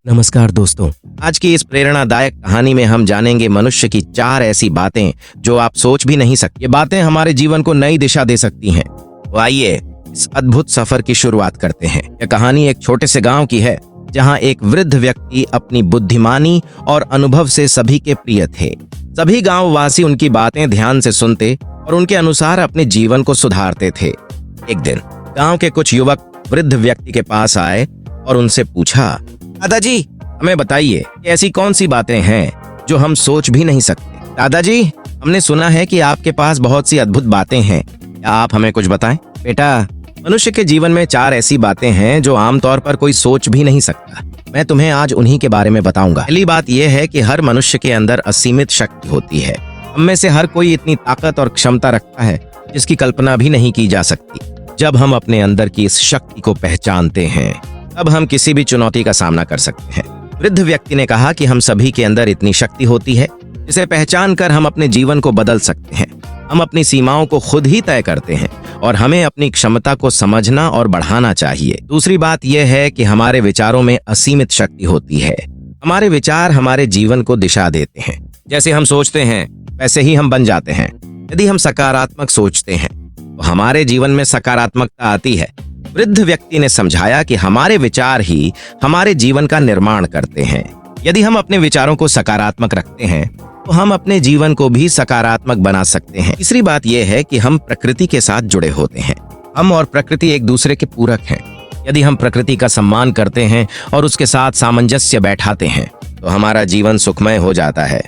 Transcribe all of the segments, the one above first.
नमस्कार दोस्तों, आज की इस प्रेरणादायक कहानी में हम जानेंगे मनुष्य की 4 ऐसी बातें जो आप सोच भी नहीं सकते। ये बातें हमारे जीवन को नई दिशा दे सकती हैं। तो आइए इस अद्भुत सफर की शुरुआत करते हैं। यह कहानी एक छोटे से गांव की है जहां एक वृद्ध व्यक्ति अपनी बुद्धिमानी और अनुभव से सभी के प्रिय थे। सभी गांववासी उनकी बातें ध्यान से सुनते और उनके अनुसार अपने जीवन को सुधारते थे। एक दिन गांव के कुछ युवक वृद्ध व्यक्ति के पास आए और उनसे पूछा, दादाजी हमें बताइए ऐसी कौन सी बातें हैं जो हम सोच भी नहीं सकते। दादाजी, हमने सुना है कि आपके पास बहुत सी अद्भुत बातें हैं, क्या आप हमें कुछ बताएं? बेटा, मनुष्य के जीवन में 4 ऐसी बातें हैं जो आमतौर पर कोई सोच भी नहीं सकता। मैं तुम्हें आज उन्हीं के बारे में बताऊंगा। पहली बात यह है कि हर मनुष्य के अंदर असीमित शक्ति होती है। हम में से हर कोई इतनी ताकत और क्षमता रखता है जिसकी कल्पना भी नहीं की जा सकती। जब हम अपने अंदर की इस शक्ति को पहचानते हैं तब हम किसी भी चुनौती का सामना कर सकते हैं। वृद्ध व्यक्ति ने कहा कि हम सभी के अंदर इतनी शक्ति होती है जिसे पहचान कर हम अपने जीवन को बदल सकते हैं। हम अपनी सीमाओं को खुद ही तय करते हैं और हमें अपनी क्षमता को समझना और बढ़ाना चाहिए। दूसरी बात यह है कि हमारे विचारों में असीमित शक्ति होती है। हमारे विचार हमारे जीवन को दिशा देते हैं। जैसे हम सोचते हैं वैसे ही हम बन जाते हैं। यदि हम सकारात्मक सोचते हैं तो हमारे जीवन में सकारात्मकता आती है। वृद्ध व्यक्ति ने समझाया कि हमारे विचार ही हमारे जीवन का निर्माण करते हैं। यदि हम अपने विचारों को सकारात्मक रखते हैं तो हम अपने जीवन को भी सकारात्मक बना सकते हैं। तीसरी बात यह है कि हम प्रकृति के साथ जुड़े होते हैं। हम और प्रकृति एक दूसरे के पूरक हैं। यदि हम प्रकृति का सम्मान करते हैं और उसके साथ सामंजस्य बैठाते हैं तो हमारा जीवन सुखमय हो जाता है।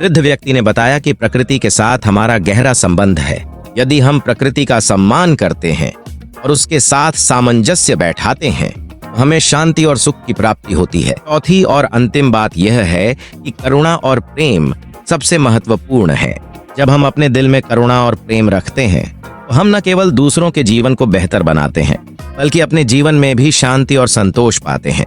वृद्ध व्यक्ति ने बताया कि प्रकृति के साथ हमारा गहरा संबंध है। यदि हम प्रकृति का सम्मान करते हैं और उसके साथ सामंजस्य बैठाते हैं तो हमें शांति और सुख की प्राप्ति होती है। चौथी और अंतिम बात यह है कि करुणा और प्रेम सबसे महत्वपूर्ण है। जब हम अपने दिल में करुणा और प्रेम रखते हैं तो हम न केवल दूसरों के जीवन को बेहतर बनाते हैं बल्कि अपने जीवन में भी शांति और संतोष पाते हैं।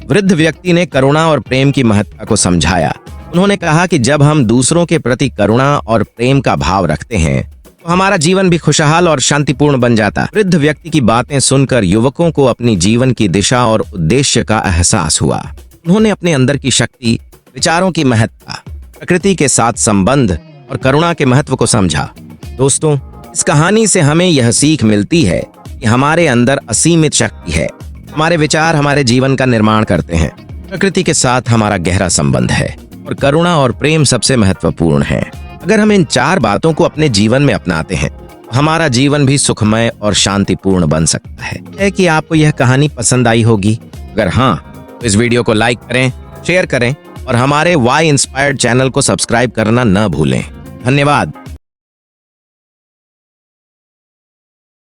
वृद्ध व्यक्ति ने करुणा और प्रेम की महत्ता को समझाया। उन्होंने कहा कि जब हम दूसरों के प्रति करुणा और प्रेम का भाव रखते हैं तो हमारा जीवन भी खुशहाल और शांतिपूर्ण बन जाता। वृद्ध व्यक्ति की बातें सुनकर युवकों को अपनी जीवन की दिशा और उद्देश्य का एहसास हुआ। उन्होंने अपने अंदर की शक्ति, विचारों की महत्ता, प्रकृति के साथ संबंध और करुणा के महत्व को समझा। दोस्तों, इस कहानी से हमें यह सीख मिलती है कि हमारे अंदर असीमित शक्ति है। हमारे विचार हमारे जीवन का निर्माण करते हैं। प्रकृति के साथ हमारा गहरा संबंध है और करुणा और प्रेम सबसे महत्वपूर्ण है। अगर हम इन 4 बातों को अपने जीवन में अपनाते हैं तो हमारा जीवन भी सुखमय और शांतिपूर्ण बन सकता है। कि आपको यह कहानी पसंद आई होगी। अगर हाँ तो इस वीडियो को लाइक करें, शेयर करें और हमारे वाई इंस्पायर्ड चैनल को सब्सक्राइब करना न भूलें। धन्यवाद।